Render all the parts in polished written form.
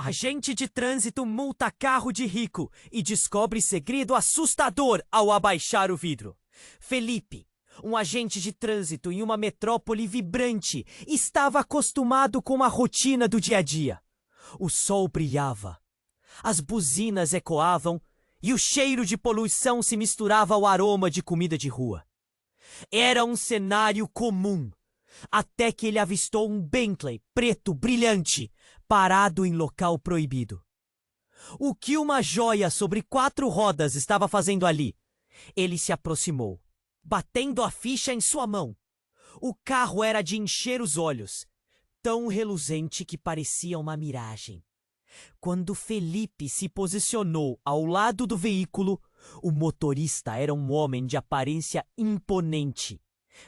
Agente de trânsito multa carro de rico e descobre segredo assustador ao abaixar o vidro. Felipe, um agente de trânsito em uma metrópole vibrante, estava acostumado com a rotina do dia a dia. O sol brilhava, as buzinas ecoavam e o cheiro de poluição se misturava ao aroma de comida de rua. Era um cenário comum, até que ele avistou um Bentley preto brilhante, parado em local proibido. O que uma joia sobre 4 rodas estava fazendo ali? Ele se aproximou, batendo a ficha em sua mão. O carro era de encher os olhos, tão reluzente que parecia uma miragem. Quando Felipe se posicionou ao lado do veículo, o motorista era um homem de aparência imponente,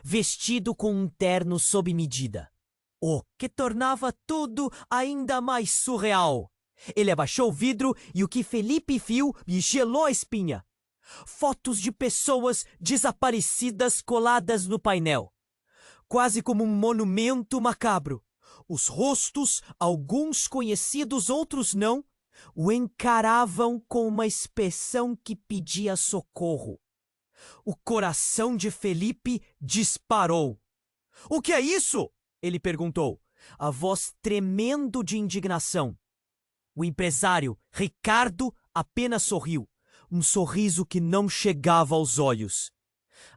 vestido com um terno sob medida, o que tornava tudo ainda mais surreal. Ele abaixou o vidro e o que Felipe viu lhe gelou a espinha. Fotos de pessoas desaparecidas coladas no painel, quase como um monumento macabro. Os rostos, alguns conhecidos, outros não, o encaravam com uma expressão que pedia socorro. O coração de Felipe disparou. — O que é isso? Ele perguntou, a voz tremendo de indignação. O empresário, Ricardo, apenas sorriu, um sorriso que não chegava aos olhos.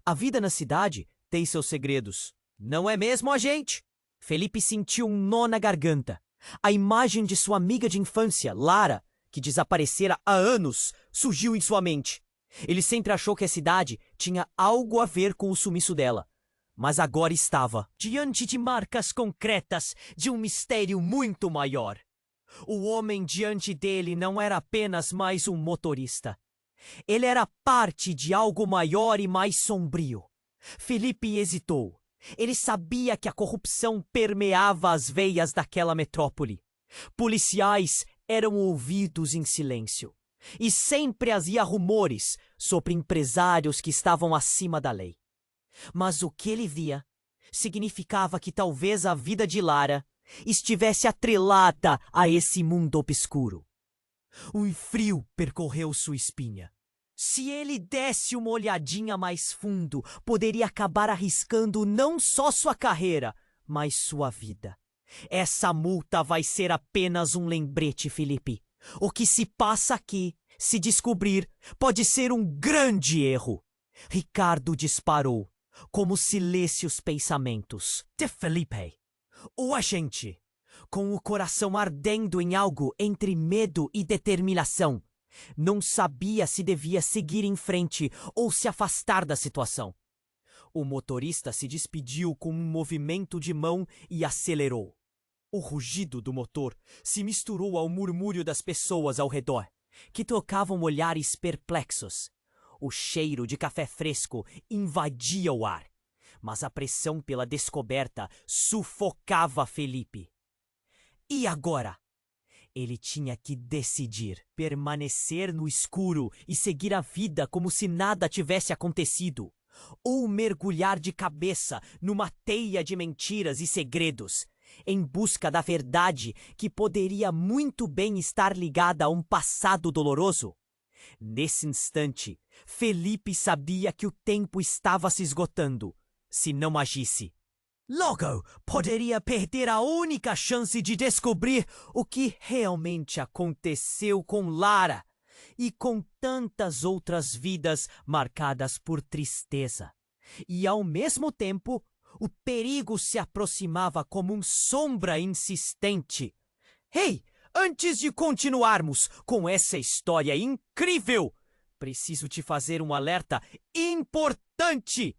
A vida na cidade tem seus segredos, não é mesmo, agente? Felipe sentiu um nó na garganta. A imagem de sua amiga de infância, Lara, que desaparecera há anos, surgiu em sua mente. Ele sempre achou que a cidade tinha algo a ver com o sumiço dela, mas agora estava diante de marcas concretas de um mistério muito maior. O homem diante dele não era apenas mais um motorista. Ele era parte de algo maior e mais sombrio. Felipe hesitou. Ele sabia que a corrupção permeava as veias daquela metrópole. Policiais eram ouvidos em silêncio. E sempre havia rumores sobre empresários que estavam acima da lei. Mas o que ele via significava que talvez a vida de Lara estivesse atrelada a esse mundo obscuro. Um frio percorreu sua espinha. Se ele desse uma olhadinha mais fundo, poderia acabar arriscando não só sua carreira, mas sua vida. Essa multa vai ser apenas um lembrete, Felipe. O que se passa aqui, se descobrir, pode ser um grande erro. Ricardo disparou, como se lesse os pensamentos de Felipe. O agente, com o coração ardendo em algo entre medo e determinação, não sabia se devia seguir em frente ou se afastar da situação. O motorista se despediu com um movimento de mão e acelerou. O rugido do motor se misturou ao murmúrio das pessoas ao redor, que trocavam olhares perplexos. O cheiro de café fresco invadia o ar, mas a pressão pela descoberta sufocava Felipe. E agora? Ele tinha que decidir, permanecer no escuro e seguir a vida como se nada tivesse acontecido, ou mergulhar de cabeça numa teia de mentiras e segredos, em busca da verdade que poderia muito bem estar ligada a um passado doloroso. Nesse instante, Felipe sabia que o tempo estava se esgotando, se não agisse. Logo, poderia perder a única chance de descobrir o que realmente aconteceu com Lara e com tantas outras vidas marcadas por tristeza. E, ao mesmo tempo, o perigo se aproximava como uma sombra insistente. Hey, antes de continuarmos com essa história incrível, preciso te fazer um alerta importante.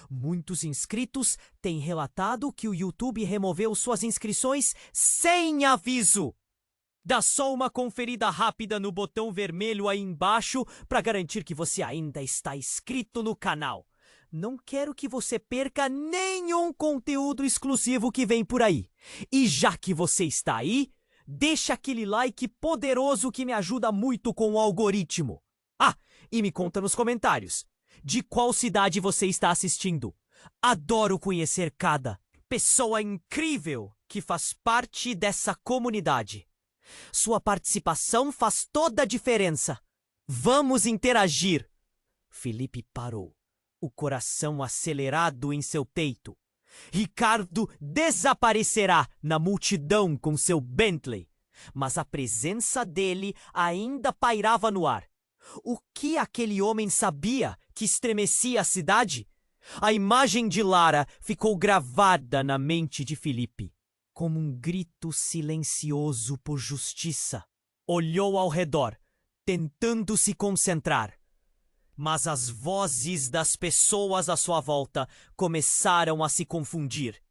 Muitos inscritos têm relatado que o YouTube removeu suas inscrições sem aviso. Dá só uma conferida rápida no botão vermelho aí embaixo para garantir que você ainda está inscrito no canal. Não quero que você perca nenhum conteúdo exclusivo que vem por aí. E já que você está aí, deixa aquele like poderoso que me ajuda muito com o algoritmo. Ah, e me conta nos comentários. De qual cidade você está assistindo? Adoro conhecer cada pessoa incrível que faz parte dessa comunidade. Sua participação faz toda a diferença. Vamos interagir. Felipe parou, o coração acelerado em seu peito. Ricardo desaparecerá na multidão com seu Bentley, mas a presença dele ainda pairava no ar. O que aquele homem sabia que estremecia a cidade? A imagem de Lara ficou gravada na mente de Felipe, como um grito silencioso por justiça. Olhou ao redor, tentando se concentrar. Mas as vozes das pessoas à sua volta começaram a se confundir.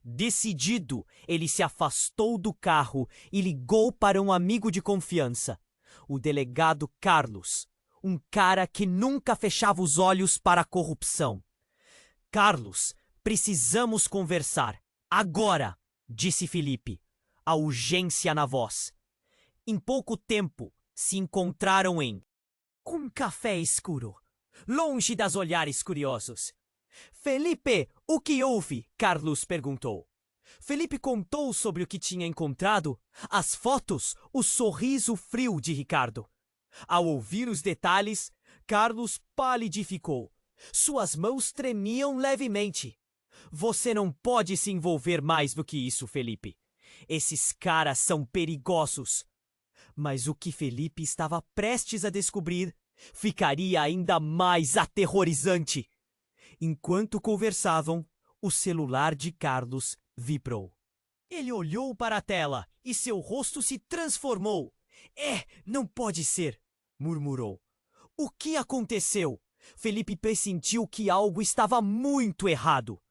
Decidido, ele se afastou do carro e ligou para um amigo de confiança, o delegado Carlos, um cara que nunca fechava os olhos para a corrupção. Carlos, precisamos conversar. Agora, disse Felipe, a urgência na voz. Em pouco tempo, se encontraram em um café escuro, longe das olhares curiosos. Felipe, o que houve? Carlos perguntou. Felipe contou sobre o que tinha encontrado, as fotos, o sorriso frio de Ricardo. Ao ouvir os detalhes, Carlos palidificou. Suas mãos tremiam levemente. Você não pode se envolver mais do que isso, Felipe. Esses caras são perigosos. Mas o que Felipe estava prestes a descobrir ficaria ainda mais aterrorizante. Enquanto conversavam, o celular de Carlos vibrou. Ele olhou para a tela e seu rosto se transformou. Não pode ser, murmurou. O que aconteceu? Felipe pressentiu que algo estava muito errado.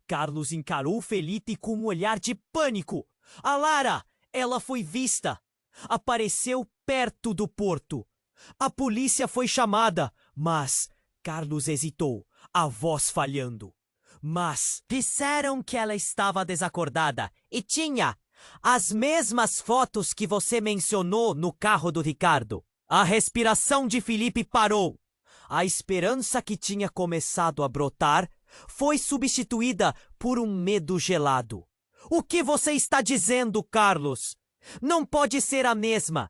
Carlos encarou Felipe com um olhar de pânico. A Lara, ela foi vista. Apareceu perto do porto. A polícia foi chamada, mas Carlos hesitou, a voz falhando. Mas disseram que ela estava desacordada e tinha as mesmas fotos que você mencionou no carro do Ricardo. A respiração de Felipe parou. A esperança que tinha começado a brotar foi substituída por um medo gelado. O que você está dizendo, Carlos? Não pode ser a mesma.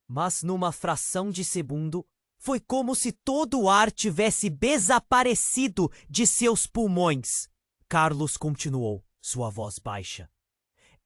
Mas numa fração de segundo, foi como se todo o ar tivesse desaparecido de seus pulmões. Carlos continuou, sua voz baixa.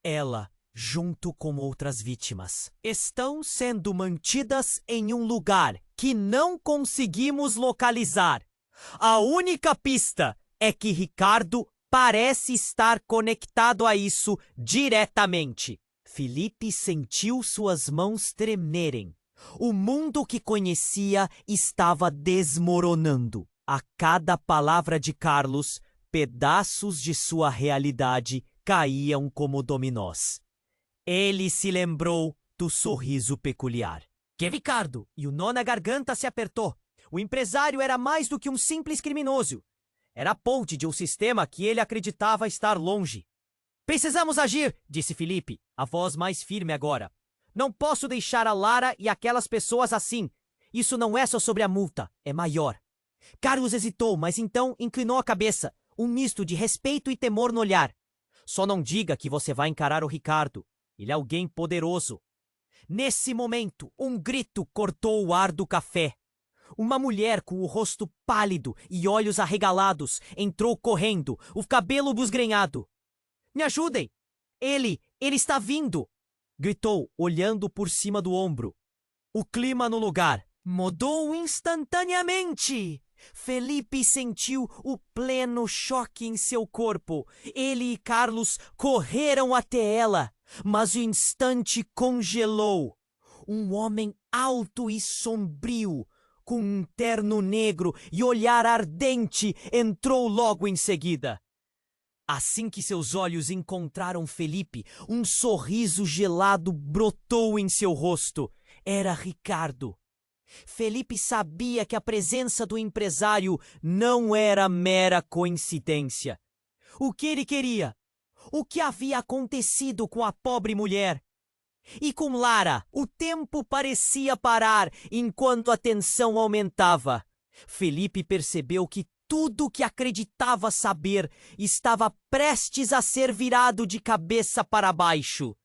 Ela, junto com outras vítimas, estão sendo mantidas em um lugar que não conseguimos localizar. A única pista é que Ricardo parece estar conectado a isso diretamente. Felipe sentiu suas mãos tremerem. O mundo que conhecia estava desmoronando. A cada palavra de Carlos, pedaços de sua realidade caíam como dominós. Ele se lembrou do sorriso peculiar. Que Ricardo! E o nó na garganta se apertou. O empresário era mais do que um simples criminoso. Era a ponte de um sistema que ele acreditava estar longe. Precisamos agir, disse Felipe, a voz mais firme agora. Não posso deixar a Lara e aquelas pessoas assim. Isso não é só sobre a multa, é maior. Carlos hesitou, mas então inclinou a cabeça, um misto de respeito e temor no olhar. Só não diga que você vai encarar o Ricardo. Ele é alguém poderoso. Nesse momento, um grito cortou o ar do café. Uma mulher com o rosto pálido e olhos arregalados entrou correndo, o cabelo busgrenhado. Me ajudem! Ele está vindo! Gritou, olhando por cima do ombro. O clima no lugar mudou instantaneamente. Felipe sentiu o pleno choque em seu corpo. Ele e Carlos correram até ela, mas o instante congelou. Um homem alto e sombrio, com um terno negro e olhar ardente, entrou logo em seguida. Assim que seus olhos encontraram Felipe, um sorriso gelado brotou em seu rosto. Era Ricardo. Felipe sabia que a presença do empresário não era mera coincidência. O que ele queria? O que havia acontecido com a pobre mulher? E com Lara, o tempo parecia parar enquanto a tensão aumentava. Felipe percebeu que tudo o que acreditava saber estava prestes a ser virado de cabeça para baixo.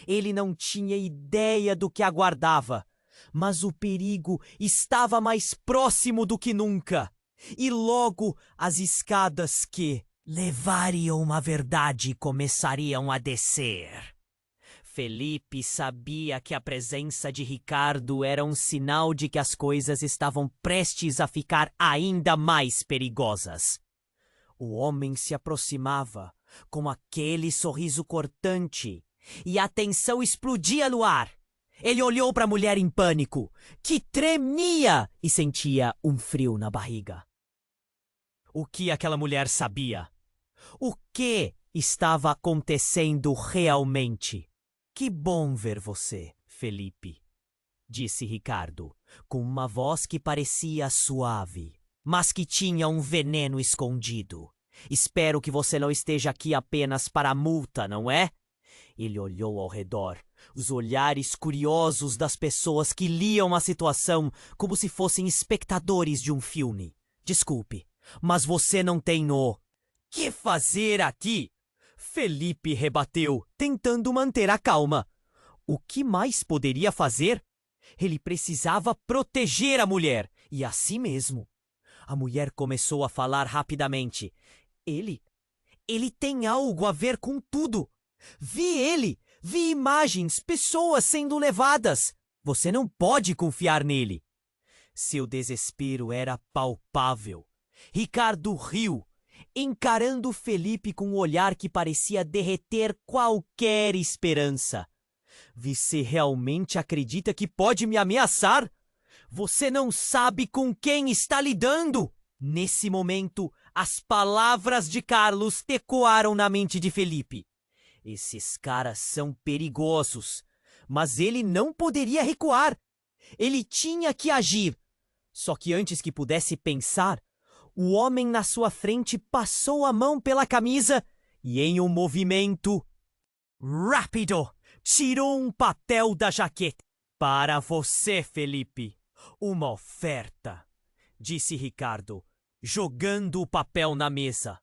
Ele não tinha ideia do que aguardava, mas o perigo estava mais próximo do que nunca. E logo as escadas que levariam à verdade começariam a descer. Felipe sabia que a presença de Ricardo era um sinal de que as coisas estavam prestes a ficar ainda mais perigosas. O homem se aproximava com aquele sorriso cortante e a tensão explodia no ar. Ele olhou para a mulher em pânico, que tremia e sentia um frio na barriga. O que aquela mulher sabia? O que estava acontecendo realmente? Que bom ver você, Felipe, disse Ricardo, com uma voz que parecia suave, mas que tinha um veneno escondido. Espero que você não esteja aqui apenas para a multa, não é? Ele olhou ao redor, os olhares curiosos das pessoas que liam a situação como se fossem espectadores de um filme. Desculpe, mas você não tem que fazer aqui? Felipe rebateu, tentando manter a calma. O que mais poderia fazer? Ele precisava proteger a mulher, e a si mesmo. A mulher começou a falar rapidamente. Ele tem algo a ver com tudo. Vi imagens, pessoas sendo levadas. Você não pode confiar nele. Seu desespero era palpável. Ricardo riu, encarando Felipe com um olhar que parecia derreter qualquer esperança. Você realmente acredita que pode me ameaçar? Você não sabe com quem está lidando! Nesse momento, as palavras de Carlos ecoaram na mente de Felipe. Esses caras são perigosos, mas ele não poderia recuar. Ele tinha que agir. Só que antes que pudesse pensar, o homem na sua frente passou a mão pela camisa e, em um movimento rápido, tirou um papel da jaqueta. Para você, Felipe, uma oferta, disse Ricardo, jogando o papel na mesa.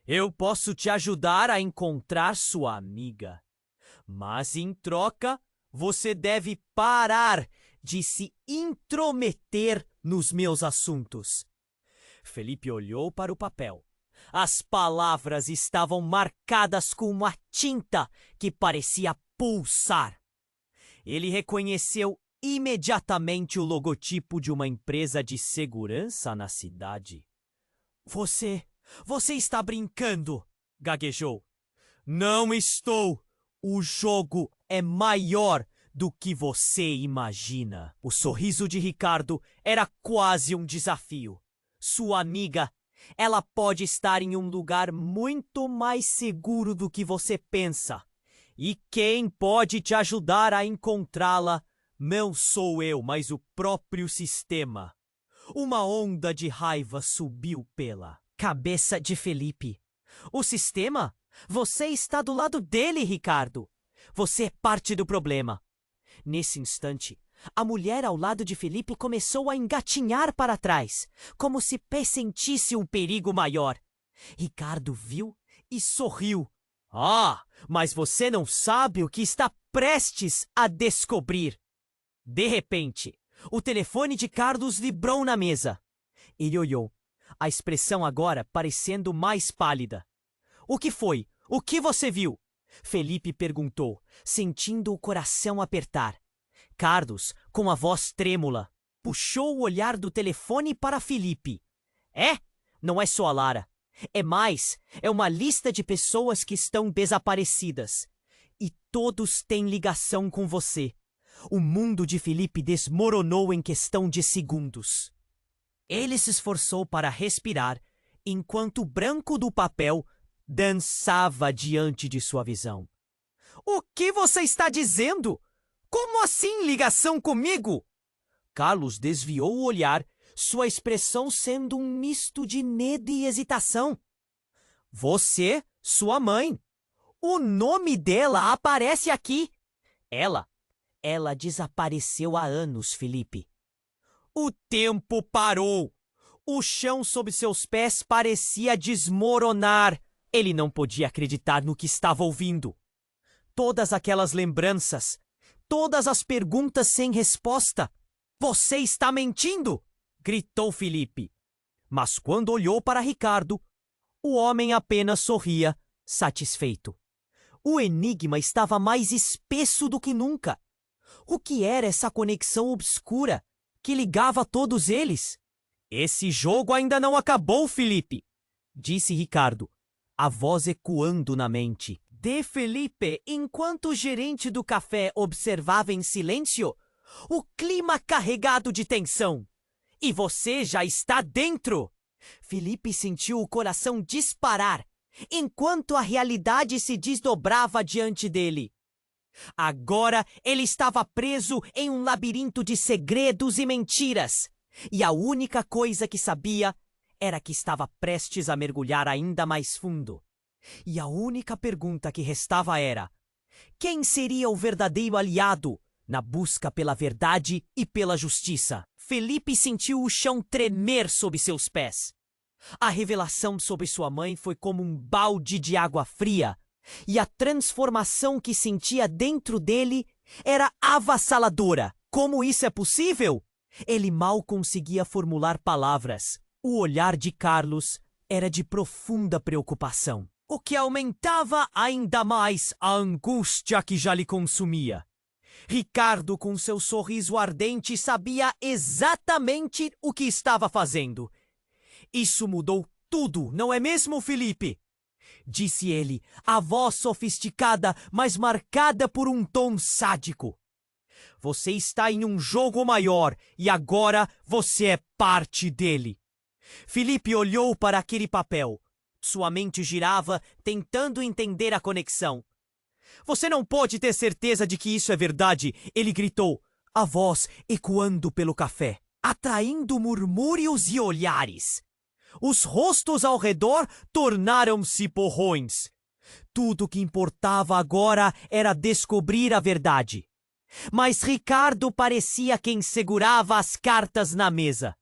Eu posso te ajudar a encontrar sua amiga, mas em troca você deve parar de se intrometer nos meus assuntos. Felipe olhou para o papel. As palavras estavam marcadas com uma tinta que parecia pulsar. Ele reconheceu imediatamente o logotipo de uma empresa de segurança na cidade. Você está brincando, gaguejou. Não estou. O jogo é maior do que você imagina. O sorriso de Ricardo era quase um desafio. Sua amiga, ela pode estar em um lugar muito mais seguro do que você pensa. E quem pode te ajudar a encontrá-la não sou eu, mas o próprio sistema. Uma onda de raiva subiu pela cabeça de Felipe. O sistema? Você está do lado dele, Ricardo. Você é parte do problema. Nesse instante, a mulher ao lado de Felipe começou a engatinhar para trás, como se pressentisse um perigo maior. Ricardo viu e sorriu. Ah, mas você não sabe o que está prestes a descobrir. De repente, o telefone de Carlos vibrou na mesa. Ele olhou, a expressão agora parecendo mais pálida. O que foi? O que você viu? Felipe perguntou, sentindo o coração apertar. Carlos, com a voz trêmula, puxou o olhar do telefone para Felipe. Não é só a Lara. É uma lista de pessoas que estão desaparecidas. E todos têm ligação com você. O mundo de Felipe desmoronou em questão de segundos. Ele se esforçou para respirar, enquanto o branco do papel dançava diante de sua visão. O que você está dizendo? Como assim ligação comigo? Carlos desviou o olhar, sua expressão sendo um misto de medo e hesitação. Você, sua mãe. O nome dela aparece aqui. Ela desapareceu há anos, Felipe. O tempo parou. O chão sob seus pés parecia desmoronar. Ele não podia acreditar no que estava ouvindo. Todas aquelas lembranças, todas as perguntas sem resposta. Você está mentindo! Gritou Felipe. Mas quando olhou para Ricardo, o homem apenas sorria, satisfeito. O enigma estava mais espesso do que nunca. O que era essa conexão obscura que ligava todos eles? Esse jogo ainda não acabou, Felipe, disse Ricardo, a voz ecoando na mente de Felipe enquanto o gerente do café observava em silêncio o clima carregado de tensão. E você já está dentro! Felipe sentiu o coração disparar enquanto a realidade se desdobrava diante dele. Agora ele estava preso em um labirinto de segredos e mentiras, e a única coisa que sabia era que estava prestes a mergulhar ainda mais fundo. E a única pergunta que restava era: quem seria o verdadeiro aliado na busca pela verdade e pela justiça? Felipe sentiu o chão tremer sob seus pés. A revelação sobre sua mãe foi como um balde de água fria, e a transformação que sentia dentro dele era avassaladora. Como isso é possível? Ele mal conseguia formular palavras. O olhar de Carlos era de profunda preocupação, o que aumentava ainda mais a angústia que já lhe consumia. Ricardo, com seu sorriso ardente, sabia exatamente o que estava fazendo. Isso mudou tudo, não é mesmo, Felipe? Disse ele, a voz sofisticada, mas marcada por um tom sádico. Você está em um jogo maior e agora você é parte dele. Felipe olhou para aquele papel. Sua mente girava, tentando entender a conexão. Você não pode ter certeza de que isso é verdade, ele gritou, a voz ecoando pelo café, atraindo murmúrios e olhares. Os rostos ao redor tornaram-se borrões. Tudo o que importava agora era descobrir a verdade. Mas Ricardo parecia quem segurava as cartas na mesa.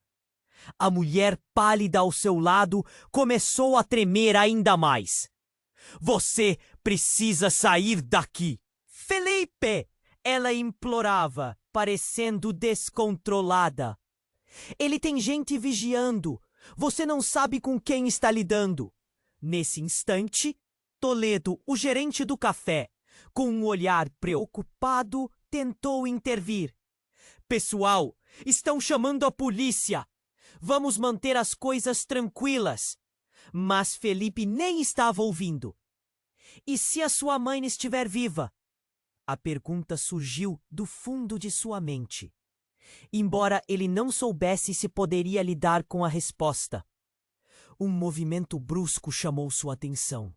A mulher pálida ao seu lado começou a tremer ainda mais. Você precisa sair daqui. Felipe! Ela implorava, parecendo descontrolada. Ele tem gente vigiando. Você não sabe com quem está lidando. Nesse instante, Toledo, o gerente do café, com um olhar preocupado, tentou intervir. Pessoal, estão chamando a polícia. Vamos manter as coisas tranquilas. Mas Felipe nem estava ouvindo. E se a sua mãe estiver viva? A pergunta surgiu do fundo de sua mente. Embora ele não soubesse se poderia lidar com a resposta. Um movimento brusco chamou sua atenção.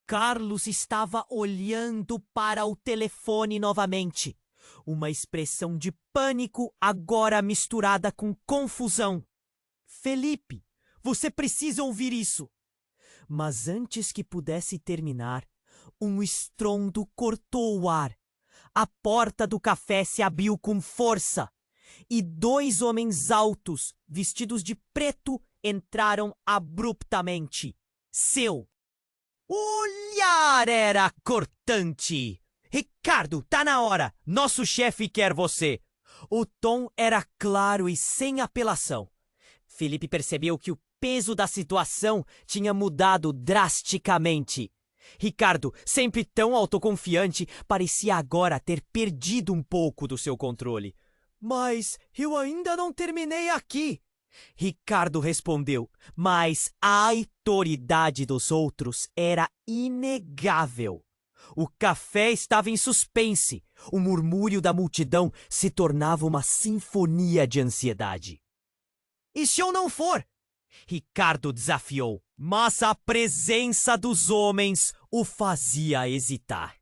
Carlos estava olhando para o telefone novamente. Uma expressão de pânico agora misturada com confusão. Felipe, você precisa ouvir isso. Mas antes que pudesse terminar, um estrondo cortou o ar. A porta do café se abriu com força. E 2 homens altos, vestidos de preto, entraram abruptamente. Seu olhar era cortante. Ricardo, tá na hora. Nosso chefe quer você. O tom era claro e sem apelação. Felipe percebeu que o peso da situação tinha mudado drasticamente. Ricardo, sempre tão autoconfiante, parecia agora ter perdido um pouco do seu controle. Mas eu ainda não terminei aqui. Ricardo respondeu, mas a autoridade dos outros era inegável. O café estava em suspense. O murmúrio da multidão se tornava uma sinfonia de ansiedade. E se eu não for? Ricardo desafiou, mas a presença dos homens o fazia hesitar.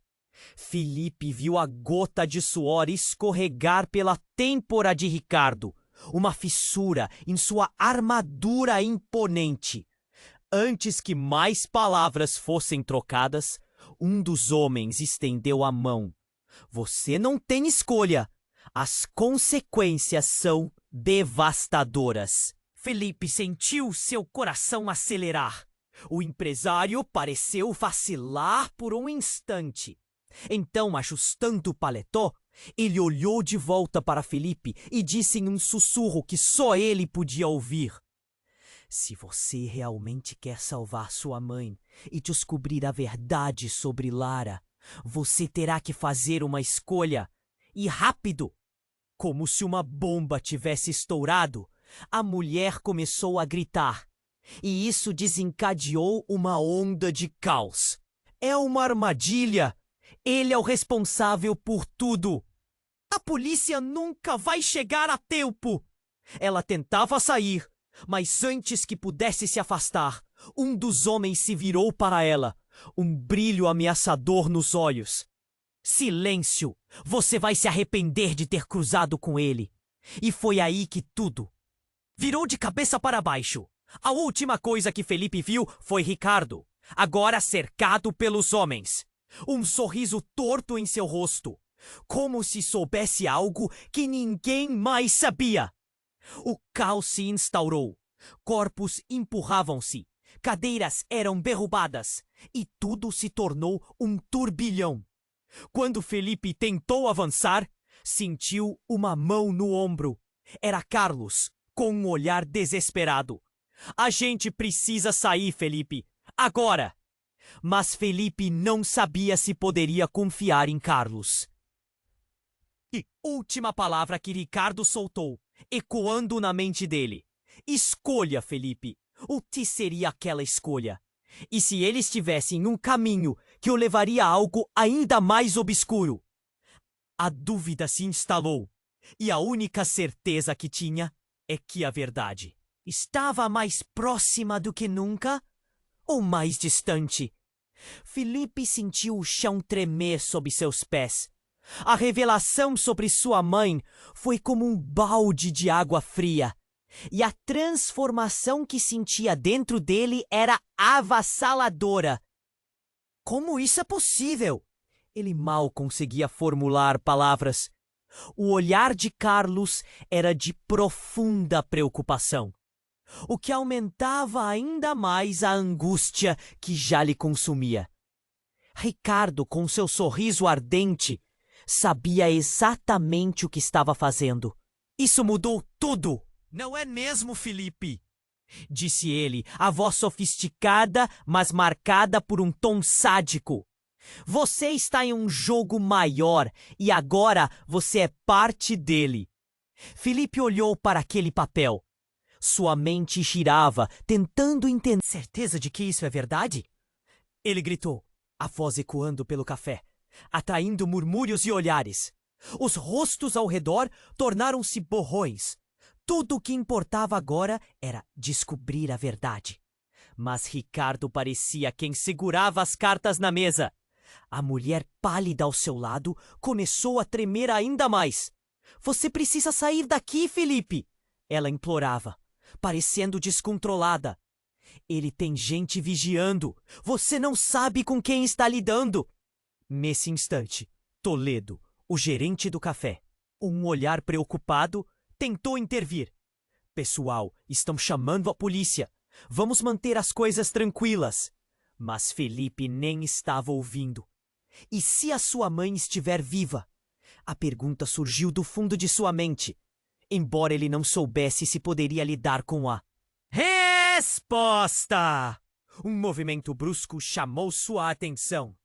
Felipe viu a gota de suor escorregar pela têmpora de Ricardo, uma fissura em sua armadura imponente. Antes que mais palavras fossem trocadas, um dos homens estendeu a mão. Você não tem escolha. As consequências são devastadoras. Felipe sentiu seu coração acelerar. O empresário pareceu vacilar por um instante. Então, ajustando o paletó, ele olhou de volta para Felipe e disse em um sussurro que só ele podia ouvir: Se você realmente quer salvar sua mãe e descobrir a verdade sobre Lara, você terá que fazer uma escolha, e rápido. Como se uma bomba tivesse estourado, a mulher começou a gritar, e isso desencadeou uma onda de caos. É uma armadilha! Ele é o responsável por tudo! A polícia nunca vai chegar a tempo! Ela tentava sair, mas antes que pudesse se afastar, um dos homens se virou para ela, um brilho ameaçador nos olhos. Silêncio! Você vai se arrepender de ter cruzado com ele. E foi aí que tudo virou de cabeça para baixo. A última coisa que Felipe viu foi Ricardo, agora cercado pelos homens. Um sorriso torto em seu rosto, como se soubesse algo que ninguém mais sabia. O caos se instaurou. Corpos empurravam-se, cadeiras eram derrubadas e tudo se tornou um turbilhão. Quando Felipe tentou avançar, sentiu uma mão no ombro. Era Carlos, com um olhar desesperado. A gente precisa sair, Felipe. Agora! Mas Felipe não sabia se poderia confiar em Carlos. E última palavra que Ricardo soltou, ecoando na mente dele. Escolha, Felipe. O que seria aquela escolha? E se ele estivesse em um caminho que o levaria a algo ainda mais obscuro? A dúvida se instalou, e a única certeza que tinha é que a verdade estava mais próxima do que nunca ou mais distante. Felipe sentiu o chão tremer sob seus pés. A revelação sobre sua mãe foi como um balde de água fria. E a transformação que sentia dentro dele era avassaladora. Como isso é possível? Ele mal conseguia formular palavras. O olhar de Carlos era de profunda preocupação, o que aumentava ainda mais a angústia que já lhe consumia. Ricardo, com seu sorriso ardente, sabia exatamente o que estava fazendo. Isso mudou tudo! Não é mesmo, Felipe? Disse ele, a voz sofisticada, mas marcada por um tom sádico. Você está em um jogo maior e agora você é parte dele. Felipe olhou para aquele papel. Sua mente girava, tentando entender. Certeza de que isso é verdade? Ele gritou, a voz ecoando pelo café, atraindo murmúrios e olhares. Os rostos ao redor tornaram-se borrões. Tudo o que importava agora era descobrir a verdade. Mas Ricardo parecia quem segurava as cartas na mesa. A mulher pálida ao seu lado começou a tremer ainda mais. Você precisa sair daqui, Felipe! Ela implorava, parecendo descontrolada. Ele tem gente vigiando. Você não sabe com quem está lidando. Nesse instante, Toledo, o gerente do café, um olhar preocupado, tentou intervir. Pessoal, estão chamando a polícia. Vamos manter as coisas tranquilas. Mas Felipe nem estava ouvindo. E se a sua mãe estiver viva? A pergunta surgiu do fundo de sua mente, embora ele não soubesse se poderia lidar com a resposta. Um movimento brusco chamou sua atenção.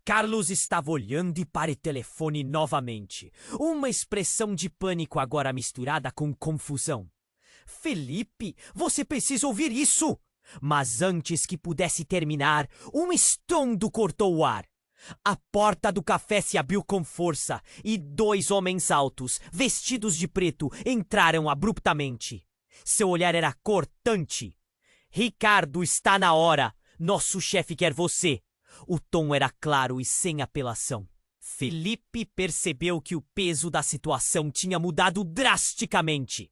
Carlos estava olhando para o telefone novamente, uma expressão de pânico agora misturada com confusão. Felipe, você precisa ouvir isso! Mas antes que pudesse terminar, um estrondo cortou o ar. A porta do café se abriu com força e 2 homens altos, vestidos de preto, entraram abruptamente. Seu olhar era cortante. Ricardo, está na hora. Nosso chefe quer você. O tom era claro e sem apelação. Felipe percebeu que o peso da situação tinha mudado drasticamente.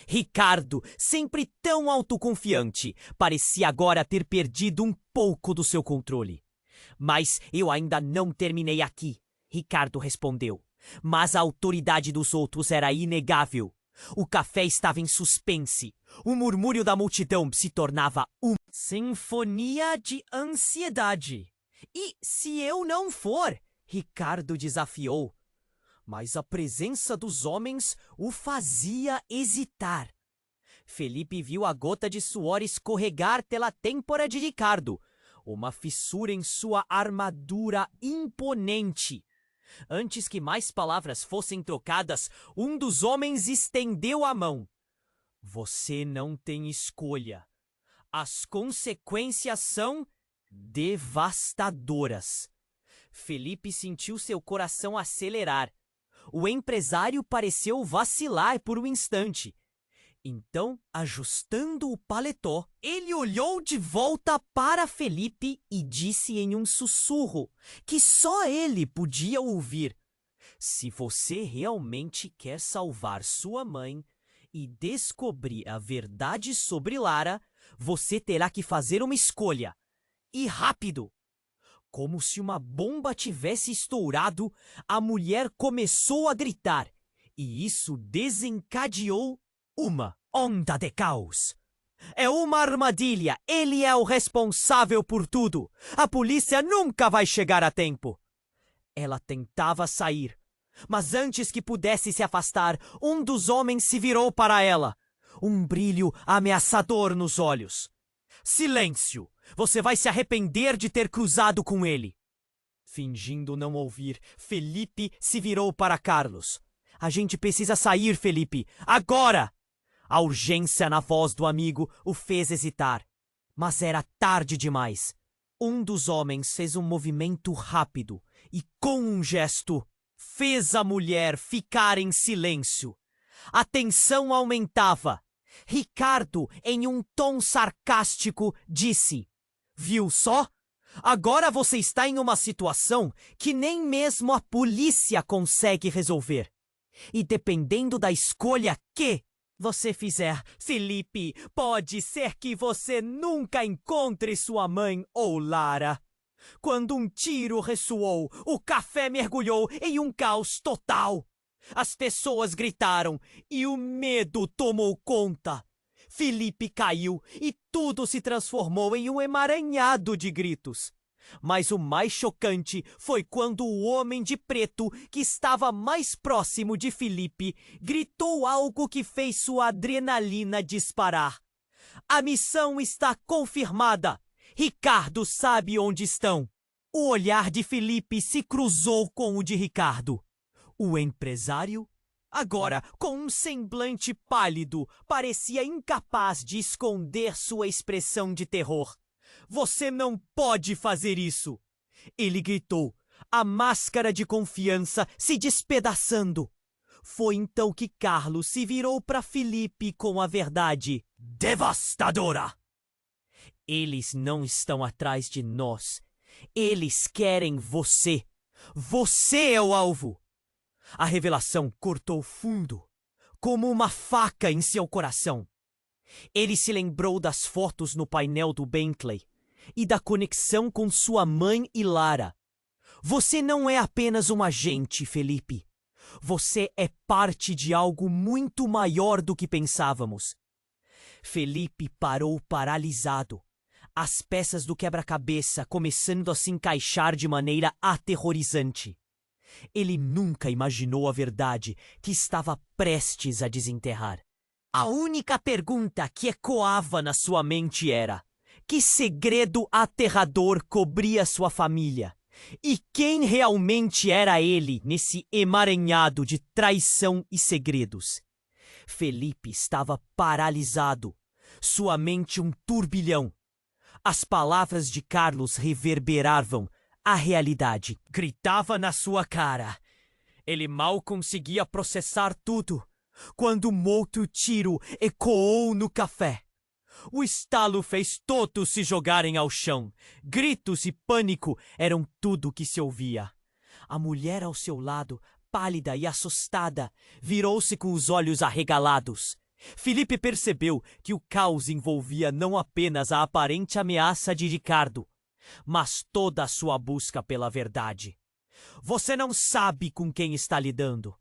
Ricardo, sempre tão autoconfiante, parecia agora ter perdido um pouco do seu controle. Mas eu ainda não terminei aqui, Ricardo respondeu. Mas a autoridade dos outros era inegável. O café estava em suspense. O murmúrio da multidão se tornava uma sinfonia de ansiedade. E se eu não for? Ricardo desafiou, mas a presença dos homens o fazia hesitar. Felipe viu a gota de suor escorregar pela têmpora de Ricardo, uma fissura em sua armadura imponente. Antes que mais palavras fossem trocadas, um dos homens estendeu a mão. Você não tem escolha. As consequências são devastadoras. Felipe sentiu seu coração acelerar. O empresário pareceu vacilar por um instante. Então, ajustando o paletó, ele olhou de volta para Felipe e disse em um sussurro que só ele podia ouvir: se você realmente quer salvar sua mãe e descobrir a verdade sobre Lara, você terá que fazer uma escolha. E rápido! Como se uma bomba tivesse estourado, a mulher começou a gritar, e isso desencadeou uma onda de caos. É uma armadilha. Ele é o responsável por tudo. A polícia nunca vai chegar a tempo. Ela tentava sair, mas antes que pudesse se afastar, um dos homens se virou para ela, um brilho ameaçador nos olhos. Silêncio! Você vai se arrepender de ter cruzado com ele. Fingindo não ouvir, Felipe se virou para Carlos. A gente precisa sair, Felipe. Agora! A urgência na voz do amigo o fez hesitar. Mas era tarde demais. Um dos homens fez um movimento rápido e, com um gesto, fez a mulher ficar em silêncio. A tensão aumentava. Ricardo, em um tom sarcástico, disse: viu só? Agora você está em uma situação que nem mesmo a polícia consegue resolver. E dependendo da escolha que você fizer, Felipe, pode ser que você nunca encontre sua mãe ou Lara. Quando um tiro ressoou, o café mergulhou em um caos total. As pessoas gritaram e o medo tomou conta. Felipe caiu e tudo se transformou em um emaranhado de gritos. Mas o mais chocante foi quando o homem de preto, que estava mais próximo de Felipe, gritou algo que fez sua adrenalina disparar. A missão está confirmada. Ricardo sabe onde estão. O olhar de Felipe se cruzou com o de Ricardo. O empresário, agora com um semblante pálido, parecia incapaz de esconder sua expressão de terror. Você não pode fazer isso! Ele gritou, a máscara de confiança se despedaçando. Foi então que Carlos se virou para Felipe com a verdade devastadora. Eles não estão atrás de nós. Eles querem você. Você é o alvo. A revelação cortou fundo, como uma faca em seu coração. Ele se lembrou das fotos no painel do Bentley e da conexão com sua mãe e Lara. Você não é apenas um agente, Felipe. Você é parte de algo muito maior do que pensávamos. Felipe parou paralisado, as peças do quebra-cabeça começando a se encaixar de maneira aterrorizante. Ele nunca imaginou a verdade que estava prestes a desenterrar. A única pergunta que ecoava na sua mente era: que segredo aterrador cobria sua família? E quem realmente era ele nesse emaranhado de traição e segredos? Felipe estava paralisado, sua mente um turbilhão. As palavras de Carlos reverberavam. A realidade gritava na sua cara. Ele mal conseguia processar tudo quando um outro tiro ecoou no café. O estalo fez todos se jogarem ao chão. Gritos e pânico eram tudo que se ouvia. A mulher ao seu lado, pálida e assustada, virou-se com os olhos arregalados. Felipe percebeu que o caos envolvia não apenas a aparente ameaça de Ricardo, mas toda a sua busca pela verdade. Você não sabe com quem está lidando.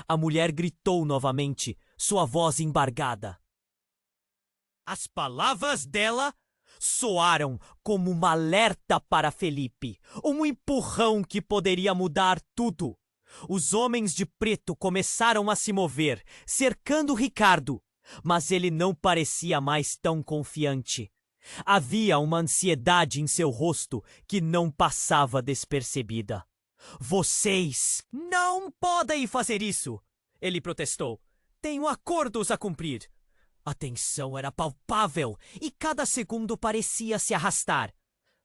A mulher gritou novamente, sua voz embargada. As palavras dela soaram como um alerta para Felipe, um empurrão que poderia mudar tudo. Os homens de preto começaram a se mover, cercando Ricardo, mas ele não parecia mais tão confiante. Havia uma ansiedade em seu rosto que não passava despercebida. Vocês não podem fazer isso, ele protestou. Tenho acordos a cumprir. A tensão era palpável e cada segundo parecia se arrastar.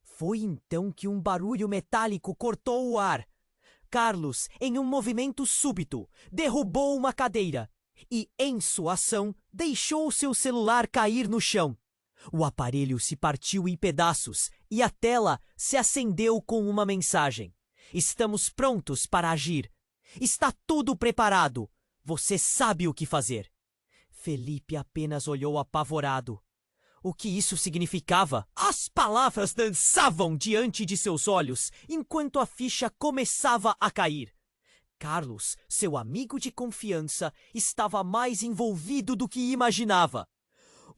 Foi então que um barulho metálico cortou o ar. Carlos, em um movimento súbito, derrubou uma cadeira e, em sua ação, deixou seu celular cair no chão. O aparelho se partiu em pedaços e a tela se acendeu com uma mensagem. Estamos prontos para agir. Está tudo preparado. Você sabe o que fazer. Felipe apenas olhou apavorado. O que isso significava? As palavras dançavam diante de seus olhos enquanto a ficha começava a cair. Carlos, seu amigo de confiança, estava mais envolvido do que imaginava.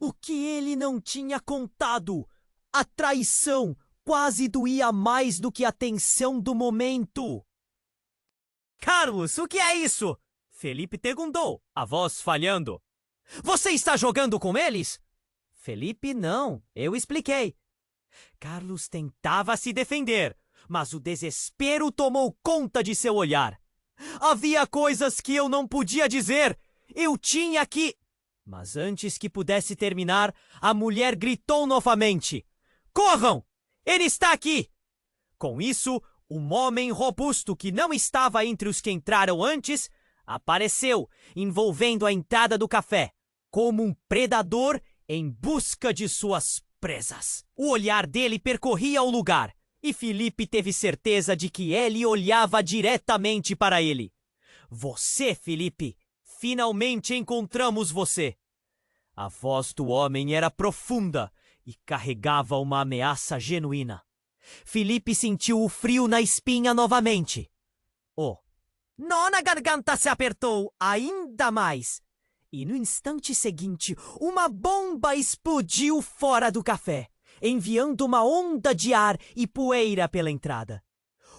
O que ele não tinha contado? A traição quase doía mais do que a tensão do momento. Carlos, o que é isso? Felipe perguntou, a voz falhando. Você está jogando com eles? Felipe, não. Eu expliquei. Carlos tentava se defender, mas o desespero tomou conta de seu olhar. Havia coisas que eu não podia dizer. Eu tinha que... Mas antes que pudesse terminar, a mulher gritou novamente. Corram! Ele está aqui! Com isso, um homem robusto que não estava entre os que entraram antes apareceu, envolvendo a entrada do café, como um predador em busca de suas presas. O olhar dele percorria o lugar, e Felipe teve certeza de que ele olhava diretamente para ele. Você, Felipe, finalmente encontramos você. A voz do homem era profunda e carregava uma ameaça genuína. Felipe sentiu o frio na espinha novamente. A garganta se apertou ainda mais. E no instante seguinte, uma bomba explodiu fora do café, enviando uma onda de ar e poeira pela entrada.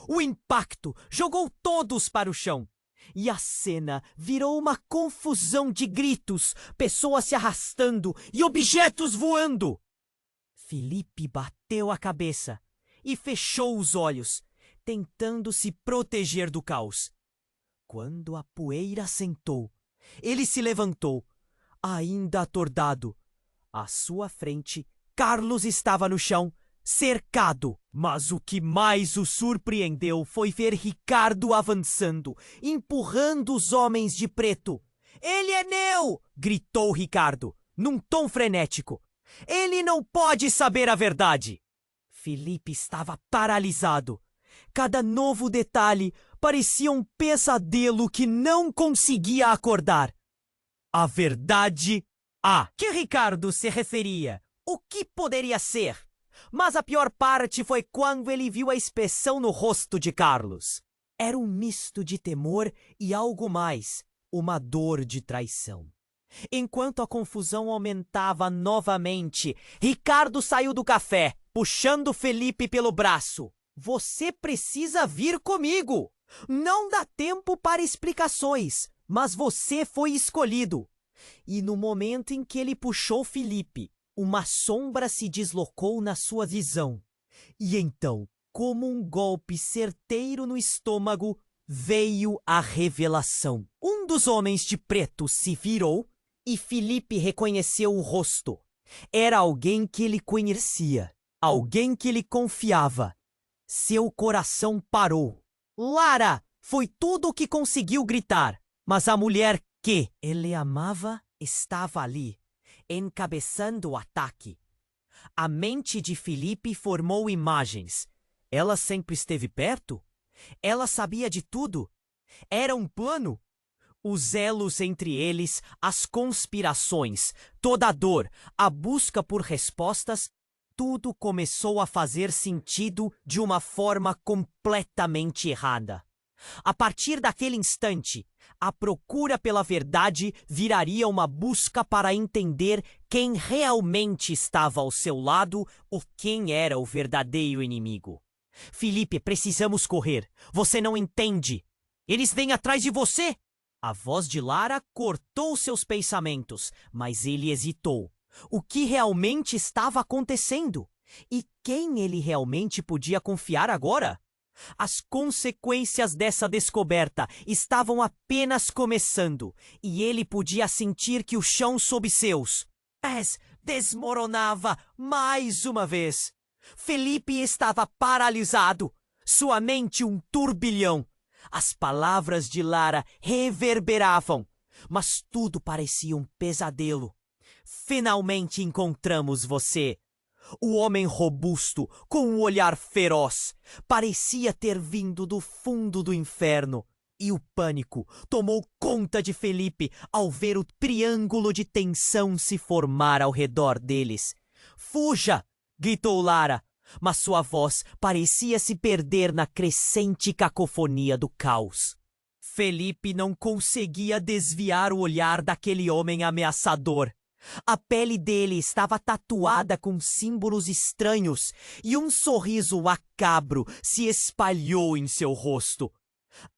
O impacto jogou todos para o chão, e a cena virou uma confusão de gritos, pessoas se arrastando e objetos voando. Felipe bateu a cabeça e fechou os olhos, tentando se proteger do caos. Quando a poeira assentou, ele se levantou, ainda atordado. À sua frente, Carlos estava no chão, cercado. Mas o que mais o surpreendeu foi ver Ricardo avançando, empurrando os homens de preto. Ele é meu! Gritou Ricardo, num tom frenético. Ele não pode saber a verdade! Felipe estava paralisado. Cada novo detalhe parecia um pesadelo que não conseguia acordar. A verdade a que Ricardo se referia? O que poderia ser? Mas a pior parte foi quando ele viu a expressão no rosto de Carlos. Era um misto de temor e algo mais, uma dor de traição. Enquanto a confusão aumentava novamente, Ricardo saiu do café, puxando Felipe pelo braço. Você precisa vir comigo! Não dá tempo para explicações, mas você foi escolhido. E no momento em que ele puxou Felipe, uma sombra se deslocou na sua visão. E então, como um golpe certeiro no estômago, veio a revelação. Um dos homens de preto se virou e Felipe reconheceu o rosto. Era alguém que ele conhecia, alguém que ele confiava. Seu coração parou. Lara! Foi tudo o que conseguiu gritar. Mas a mulher que ele amava estava ali, encabeçando o ataque. A mente de Felipe formou imagens. Ela sempre esteve perto? Ela sabia de tudo? Era um plano? Os elos entre eles, as conspirações, toda a dor, a busca por respostas, tudo começou a fazer sentido de uma forma completamente errada. A partir daquele instante, a procura pela verdade viraria uma busca para entender quem realmente estava ao seu lado ou quem era o verdadeiro inimigo. Felipe, precisamos correr. Você não entende. Eles vêm atrás de você. A voz de Lara cortou seus pensamentos, mas ele hesitou. O que realmente estava acontecendo? E quem ele realmente podia confiar agora? As consequências dessa descoberta estavam apenas começando, e ele podia sentir que o chão sob seus pés desmoronava mais uma vez. Felipe estava paralisado, sua mente um turbilhão. As palavras de Lara reverberavam, mas tudo parecia um pesadelo. Finalmente encontramos você. O homem robusto, com um olhar feroz, parecia ter vindo do fundo do inferno. E o pânico tomou conta de Felipe ao ver o triângulo de tensão se formar ao redor deles. Fuja! Gritou Lara, mas sua voz parecia se perder na crescente cacofonia do caos. Felipe não conseguia desviar o olhar daquele homem ameaçador. A pele dele estava tatuada com símbolos estranhos e um sorriso macabro se espalhou em seu rosto.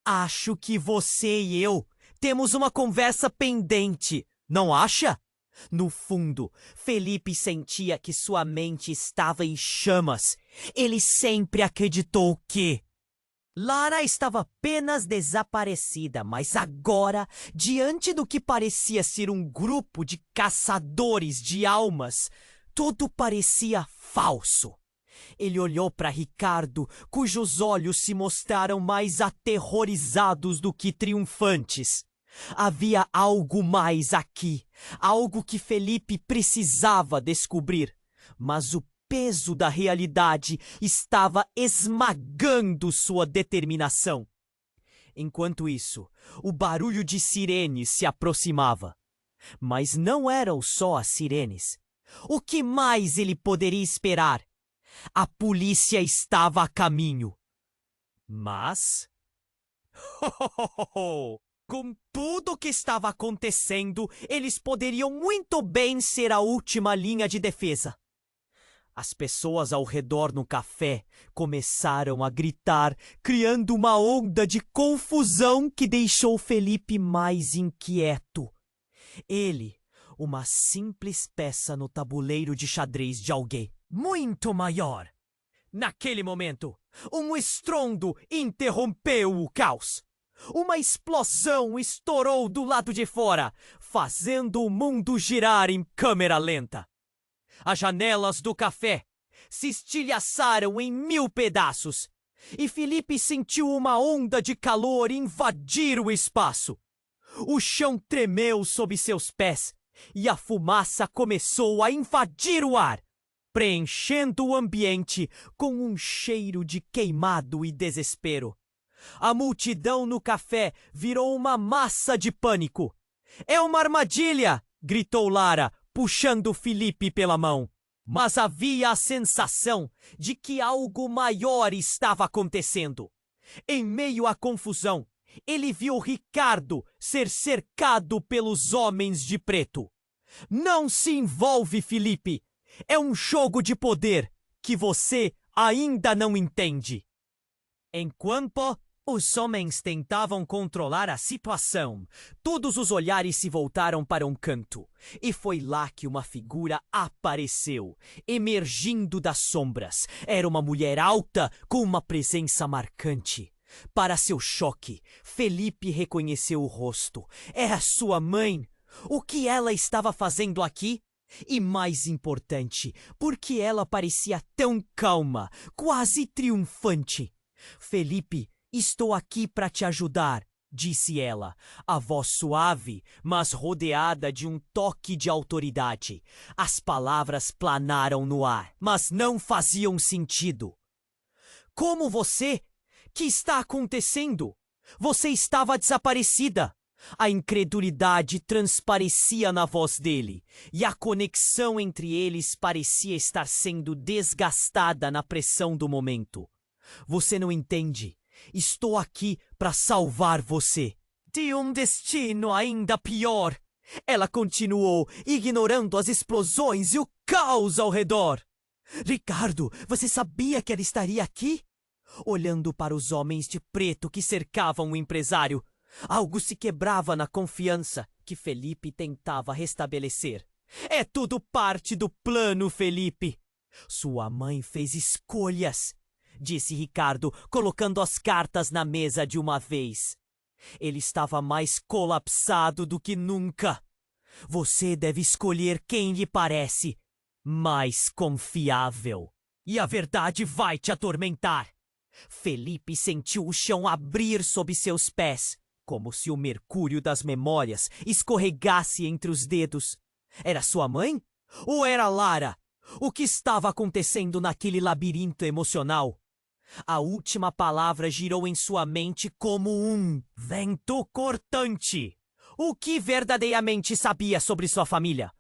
Acho que você e eu temos uma conversa pendente, não acha? No fundo, Felipe sentia que sua mente estava em chamas. Ele sempre acreditou que Lara estava apenas desaparecida, mas agora, diante do que parecia ser um grupo de caçadores de almas, tudo parecia falso. Ele olhou para Ricardo, cujos olhos se mostraram mais aterrorizados do que triunfantes. Havia algo mais aqui, algo que Felipe precisava descobrir, mas o peso da realidade estava esmagando sua determinação. Enquanto isso, o barulho de sirenes se aproximava. Mas não eram só as sirenes. O que mais ele poderia esperar? A polícia estava a caminho. Mas... com tudo o que estava acontecendo, eles poderiam muito bem ser a última linha de defesa. As pessoas ao redor no café começaram a gritar, criando uma onda de confusão que deixou Felipe mais inquieto. Ele, uma simples peça no tabuleiro de xadrez de alguém muito maior. Naquele momento, um estrondo interrompeu o caos. Uma explosão estourou do lado de fora, fazendo o mundo girar em câmera lenta. As janelas do café se estilhaçaram em 1000 pedaços e Felipe sentiu uma onda de calor invadir o espaço. O chão tremeu sob seus pés e a fumaça começou a invadir o ar, preenchendo o ambiente com um cheiro de queimado e desespero. A multidão no café virou uma massa de pânico. "É uma armadilha!" gritou Lara, puxando Felipe pela mão. Mas havia a sensação de que algo maior estava acontecendo. Em meio à confusão, ele viu Ricardo ser cercado pelos homens de preto. "Não se envolve, Felipe! É um jogo de poder que você ainda não entende." Enquanto os homens tentavam controlar a situação, todos os olhares se voltaram para um canto, e foi lá que uma figura apareceu, emergindo das sombras. Era uma mulher alta com uma presença marcante. Para seu choque, Felipe reconheceu o rosto. Era sua mãe. O que ela estava fazendo aqui? E mais importante, por que ela parecia tão calma, quase triunfante? "Felipe, estou aqui para te ajudar", disse ela, a voz suave, mas rodeada de um toque de autoridade. As palavras planaram no ar, mas não faziam sentido. "Como você? Que está acontecendo? Você estava desaparecida." A incredulidade transparecia na voz dele, e a conexão entre eles parecia estar sendo desgastada na pressão do momento. "Você não entende. Estou aqui para salvar você de um destino ainda pior. Ela continuou, ignorando as explosões e o caos ao redor. Ricardo, você sabia que ela estaria aqui? Olhando para os homens de preto que cercavam o empresário, algo se quebrava na confiança que Felipe tentava restabelecer. É tudo parte do plano, Felipe. Sua mãe fez escolhas, disse Ricardo, colocando as cartas na mesa de uma vez. Ele estava mais colapsado do que nunca. Você deve escolher quem lhe parece mais confiável. E a verdade vai te atormentar. Felipe sentiu o chão abrir sob seus pés, como se o mercúrio das memórias escorregasse entre os dedos. Era sua mãe? Ou era Lara? O que estava acontecendo naquele labirinto emocional? A última palavra girou em sua mente como um vento cortante. O que verdadeiramente sabia sobre sua família?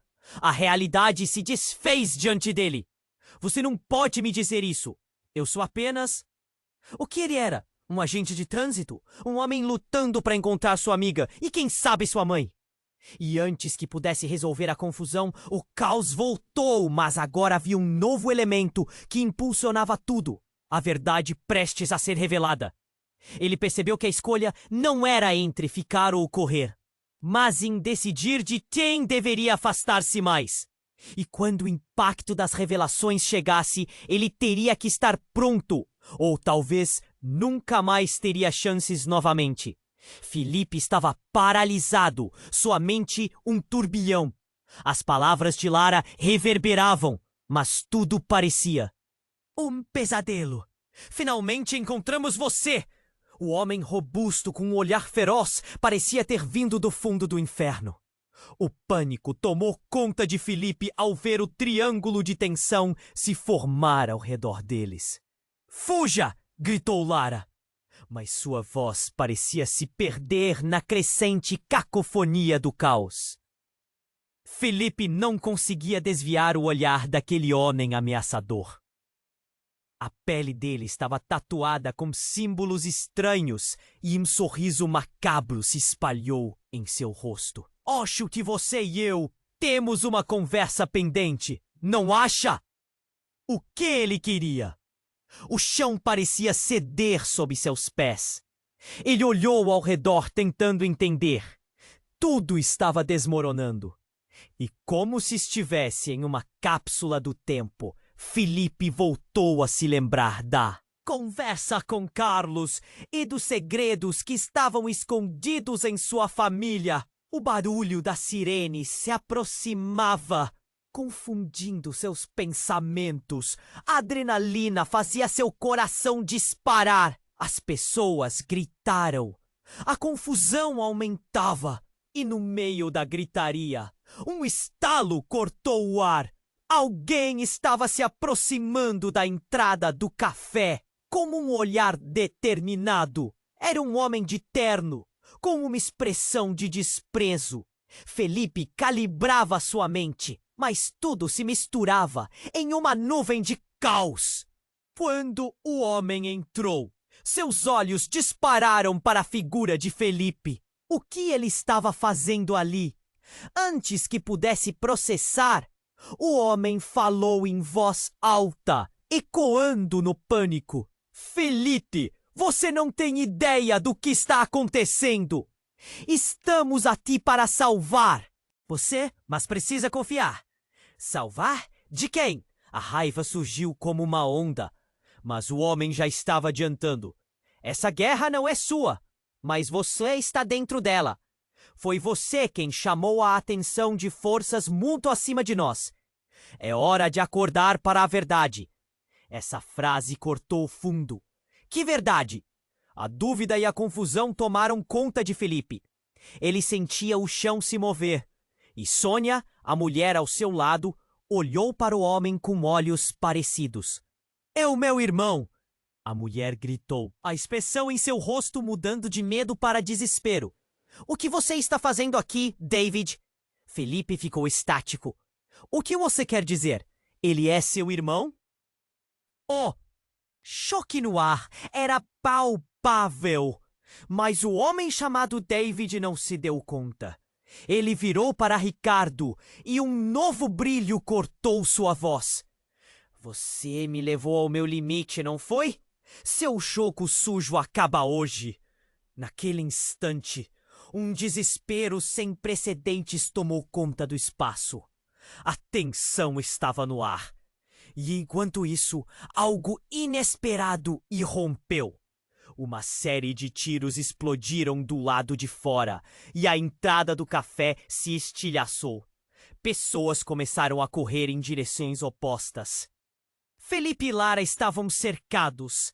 A realidade se desfez diante dele. Você não pode me dizer isso. Eu sou apenas... O que ele era? Um agente de trânsito? Um homem lutando para encontrar sua amiga e quem sabe sua mãe? E antes que pudesse resolver a confusão, o caos voltou, mas agora havia um novo elemento que impulsionava tudo. A verdade prestes a ser revelada. Ele percebeu que a escolha não era entre ficar ou correr, mas em decidir de quem deveria afastar-se mais. E quando o impacto das revelações chegasse, ele teria que estar pronto, ou talvez nunca mais teria chances novamente. Felipe estava paralisado, sua mente um turbilhão. As palavras de Lara reverberavam, mas tudo parecia um pesadelo. Finalmente encontramos você! O homem robusto com um olhar feroz parecia ter vindo do fundo do inferno. O pânico tomou conta de Felipe ao ver o triângulo de tensão se formar ao redor deles. Fuja! Gritou Lara. Mas sua voz parecia se perder na crescente cacofonia do caos. Felipe não conseguia desviar o olhar daquele homem ameaçador. A pele dele estava tatuada com símbolos estranhos e um sorriso macabro se espalhou em seu rosto. Acho que você e eu temos uma conversa pendente, não acha? O que ele queria? O chão parecia ceder sob seus pés. Ele olhou ao redor tentando entender. Tudo estava desmoronando. E como se estivesse em uma cápsula do tempo, Felipe voltou a se lembrar da conversa com Carlos e dos segredos que estavam escondidos em sua família. O barulho da sirene se aproximava, confundindo seus pensamentos. A adrenalina fazia seu coração disparar. As pessoas gritaram. A confusão aumentava. E no meio da gritaria, um estalo cortou o ar. Alguém estava se aproximando da entrada do café, com um olhar determinado. Era um homem de terno, com uma expressão de desprezo. Felipe calibrava sua mente, mas tudo se misturava em uma nuvem de caos. Quando o homem entrou, seus olhos dispararam para a figura de Felipe. O que ele estava fazendo ali? Antes que pudesse processar, o homem falou em voz alta, ecoando no pânico. Felipe, você não tem ideia do que está acontecendo. Estamos aqui para salvar. Você, mas precisa confiar. Salvar? De quem? A raiva surgiu como uma onda, mas o homem já estava adiantando. Essa guerra não é sua, mas você está dentro dela. Foi você quem chamou a atenção de forças muito acima de nós. É hora de acordar para a verdade. Essa frase cortou fundo. Que verdade? A dúvida e a confusão tomaram conta de Felipe. Ele sentia o chão se mover. E Sônia, a mulher ao seu lado, olhou para o homem com olhos parecidos. É o meu irmão! A mulher gritou, a expressão em seu rosto mudando de medo para desespero. O que você está fazendo aqui, David? Felipe ficou estático. O que você quer dizer? Ele é seu irmão? Oh! Choque no ar. Era palpável. Mas o homem chamado David não se deu conta. Ele virou para Ricardo e um novo brilho cortou sua voz. Você me levou ao meu limite, não foi? Seu jogo sujo acaba hoje. Naquele instante, um desespero sem precedentes tomou conta do espaço. A tensão estava no ar. E enquanto isso, algo inesperado irrompeu. Uma série de tiros explodiram do lado de fora e a entrada do café se estilhaçou. Pessoas começaram a correr em direções opostas. Felipe e Lara estavam cercados.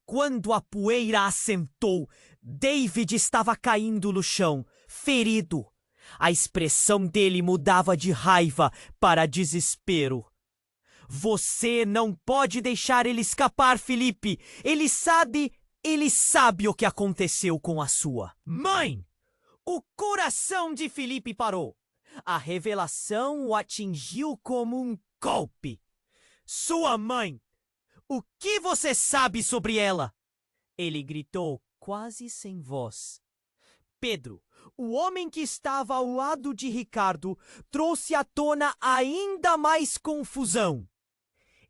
Quando a poeira assentou, David estava caindo no chão, ferido. A expressão dele mudava de raiva para desespero. Você não pode deixar ele escapar, Felipe. Ele sabe o que aconteceu com a sua mãe. O coração de Felipe parou. A revelação o atingiu como um golpe. Sua mãe! O que você sabe sobre ela? Ele gritou, quase sem voz. Pedro, o homem que estava ao lado de Ricardo, trouxe à tona ainda mais confusão.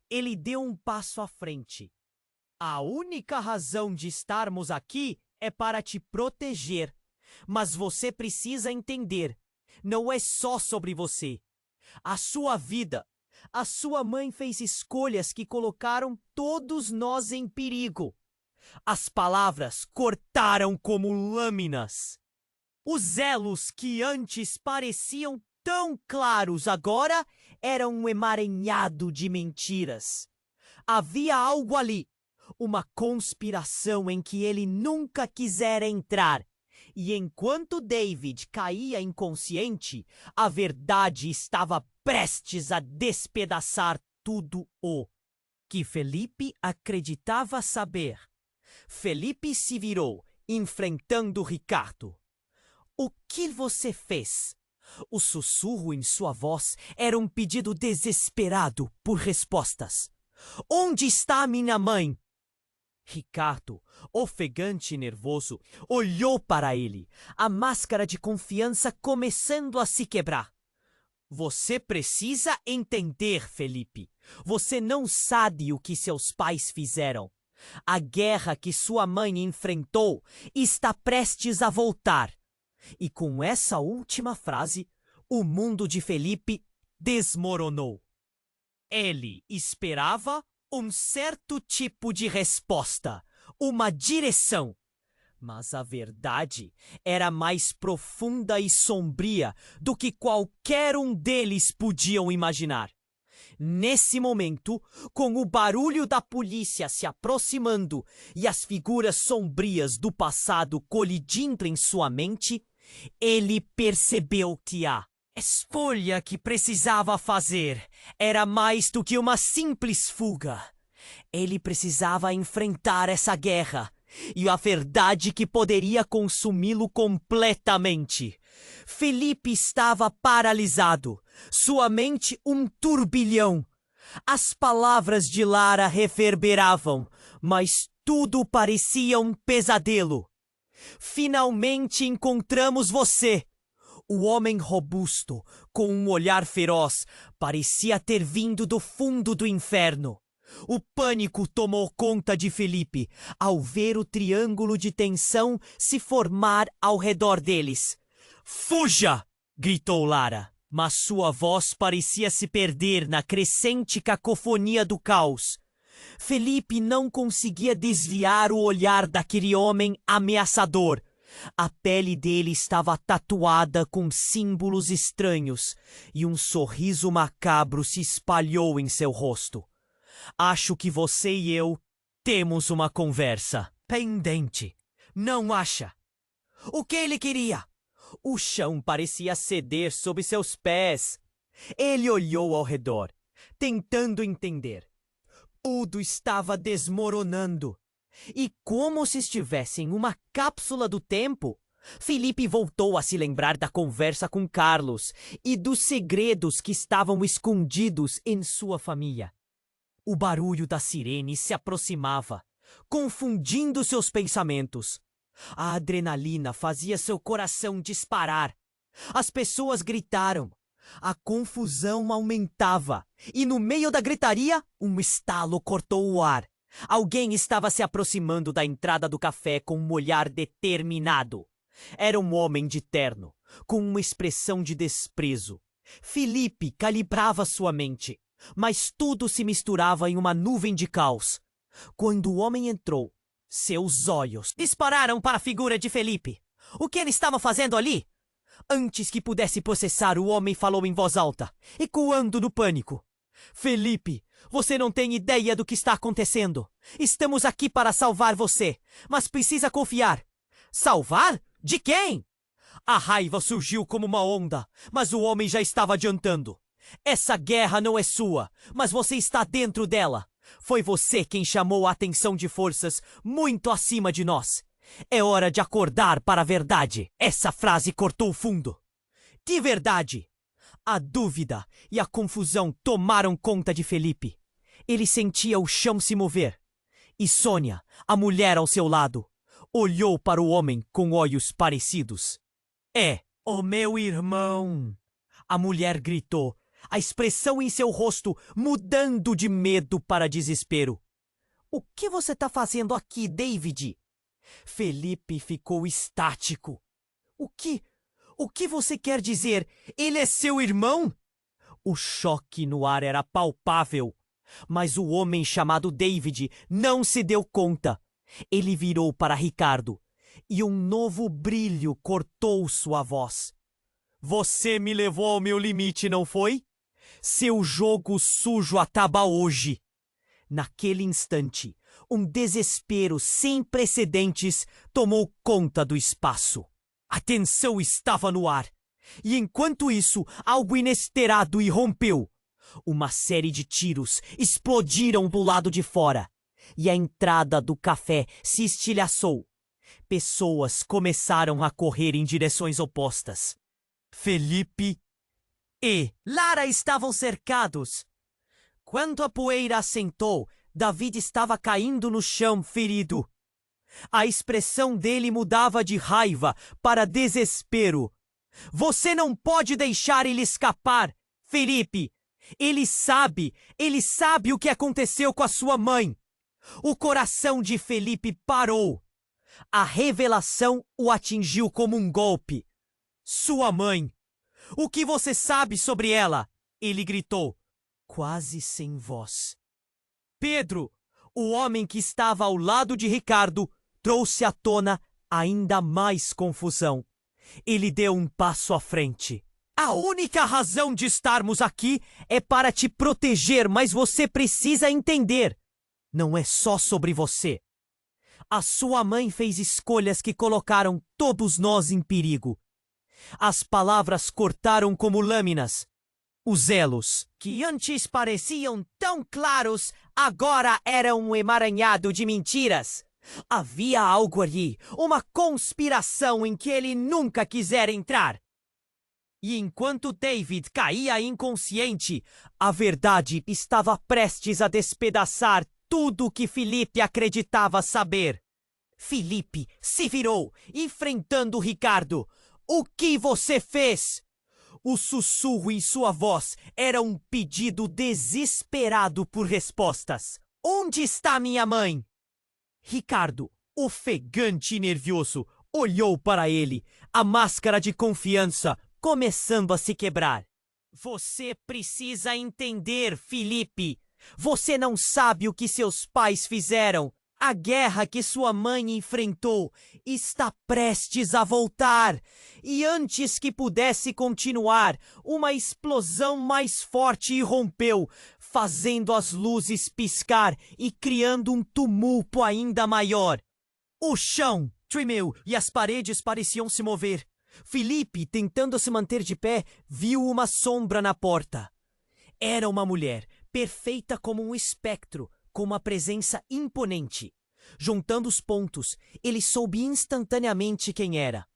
Ele deu um passo à frente. A única razão de estarmos aqui é para te proteger. Mas você precisa entender, não é só sobre você. A sua vida. A sua mãe fez escolhas que colocaram todos nós em perigo. As palavras cortaram como lâminas. Os elos que antes pareciam tão claros agora eram um emaranhado de mentiras. Havia algo ali, uma conspiração em que ele nunca quisera entrar. E enquanto David caía inconsciente, a verdade estava prestes a despedaçar tudo o que Felipe acreditava saber. Felipe se virou, enfrentando Ricardo. O que você fez? O sussurro em sua voz era um pedido desesperado por respostas. Onde está minha mãe? Ricardo, ofegante e nervoso, olhou para ele, a máscara de confiança começando a se quebrar. Você precisa entender, Felipe. Você não sabe o que seus pais fizeram. A guerra que sua mãe enfrentou está prestes a voltar. E com essa última frase, o mundo de Felipe desmoronou. Ele esperava um certo tipo de resposta, uma direção. Mas a verdade era mais profunda e sombria do que qualquer um deles podiam imaginar. Nesse momento, com o barulho da polícia se aproximando e as figuras sombrias do passado colidindo em sua mente, ele percebeu que a escolha que precisava fazer era mais do que uma simples fuga. Ele precisava enfrentar essa guerra e a verdade que poderia consumi-lo completamente. Felipe estava paralisado, sua mente um turbilhão. As palavras de Lara reverberavam, mas tudo parecia um pesadelo. Finalmente encontramos você! O homem robusto, com um olhar feroz, parecia ter vindo do fundo do inferno. O pânico tomou conta de Felipe ao ver o triângulo de tensão se formar ao redor deles. Fuja! Gritou Lara, mas sua voz parecia se perder na crescente cacofonia do caos. Felipe não conseguia desviar o olhar daquele homem ameaçador. A pele dele estava tatuada com símbolos estranhos e um sorriso macabro se espalhou em seu rosto. Acho que você e eu temos uma conversa pendente. Não acha? O que ele queria? O chão parecia ceder sob seus pés. Ele olhou ao redor, tentando entender. Tudo estava desmoronando. E como se estivesse em uma cápsula do tempo, Felipe voltou a se lembrar da conversa com Carlos e dos segredos que estavam escondidos em sua família. O barulho da sirene se aproximava confundindo seus pensamentos. A adrenalina fazia seu coração disparar. As pessoas gritaram. A confusão aumentava. E no meio da gritaria, um estalo cortou o ar. Alguém estava se aproximando da entrada do café com um olhar determinado. Era um homem de terno, com uma expressão de desprezo. Felipe calibrava sua mente, mas tudo se misturava em uma nuvem de caos. Quando o homem entrou, seus olhos dispararam para a figura de Felipe. O que ele estava fazendo ali? Antes que pudesse processar, o homem falou em voz alta, ecoando no pânico. Felipe, você não tem ideia do que está acontecendo. Estamos aqui para salvar você, mas precisa confiar. Salvar? De quem? A raiva surgiu como uma onda, mas o homem já estava adiantando. Essa guerra não é sua, mas você está dentro dela. Foi você quem chamou a atenção de forças muito acima de nós. É hora de acordar para a verdade. Essa frase cortou fundo. De verdade? A dúvida e a confusão tomaram conta de Felipe. Ele sentia o chão se mover. E Sônia, a mulher ao seu lado, olhou para o homem com olhos parecidos. É o meu irmão! A mulher gritou, a expressão em seu rosto mudando de medo para desespero. O que você está fazendo aqui, David? Felipe ficou estático. O que você quer dizer? Ele é seu irmão? O choque no ar era palpável. Mas o homem chamado David não se deu conta. Ele virou para Ricardo e um novo brilho cortou sua voz. Você me levou ao meu limite, não foi? Seu jogo sujo acaba hoje. Naquele instante, um desespero sem precedentes tomou conta do espaço. A tensão estava no ar. E enquanto isso, algo inesperado irrompeu. Uma série de tiros explodiram do lado de fora. E a entrada do café se estilhaçou. Pessoas começaram a correr em direções opostas. Felipe e Lara estavam cercados. Quando a poeira assentou, David estava caindo no chão ferido. A expressão dele mudava de raiva para desespero. Você não pode deixar ele escapar, Felipe. Ele sabe o que aconteceu com a sua mãe. O coração de Felipe parou. A revelação o atingiu como um golpe. Sua mãe. O que você sabe sobre ela? Ele gritou, quase sem voz. Pedro, o homem que estava ao lado de Ricardo, trouxe à tona ainda mais confusão. Ele deu um passo à frente. A única razão de estarmos aqui é para te proteger, mas você precisa entender. Não é só sobre você. A sua mãe fez escolhas que colocaram todos nós em perigo. As palavras cortaram como lâminas. Os elos, que antes pareciam tão claros, agora eram um emaranhado de mentiras. Havia algo ali, uma conspiração em que ele nunca quisera entrar. E enquanto David caía inconsciente, a verdade estava prestes a despedaçar tudo o que Felipe acreditava saber. Felipe se virou, enfrentando Ricardo. O que você fez? O sussurro em sua voz era um pedido desesperado por respostas. Onde está minha mãe? Ricardo, ofegante e nervioso, olhou para ele, a máscara de confiança começando a se quebrar. Você precisa entender, Felipe. Você não sabe o que seus pais fizeram. A guerra que sua mãe enfrentou está prestes a voltar. E antes que pudesse continuar, uma explosão mais forte irrompeu, fazendo as luzes piscar e criando um tumulto ainda maior. O chão tremeu e as paredes pareciam se mover. Felipe, tentando se manter de pé, viu uma sombra na porta. Era uma mulher, perfeita como um espectro, com uma presença imponente. Juntando os pontos, ele soube instantaneamente quem era.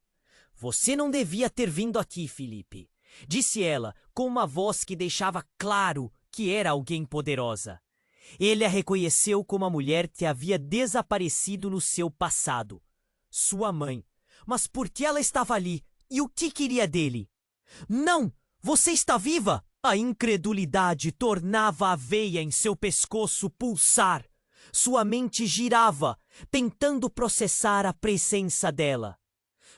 Você não devia ter vindo aqui, Felipe, disse ela, com uma voz que deixava claro que era alguém poderosa. Ele a reconheceu como a mulher que havia desaparecido no seu passado. Sua mãe. Mas por que ela estava ali? E o que queria dele? Não! Você está viva! A incredulidade tornava a veia em seu pescoço pulsar. Sua mente girava, tentando processar a presença dela.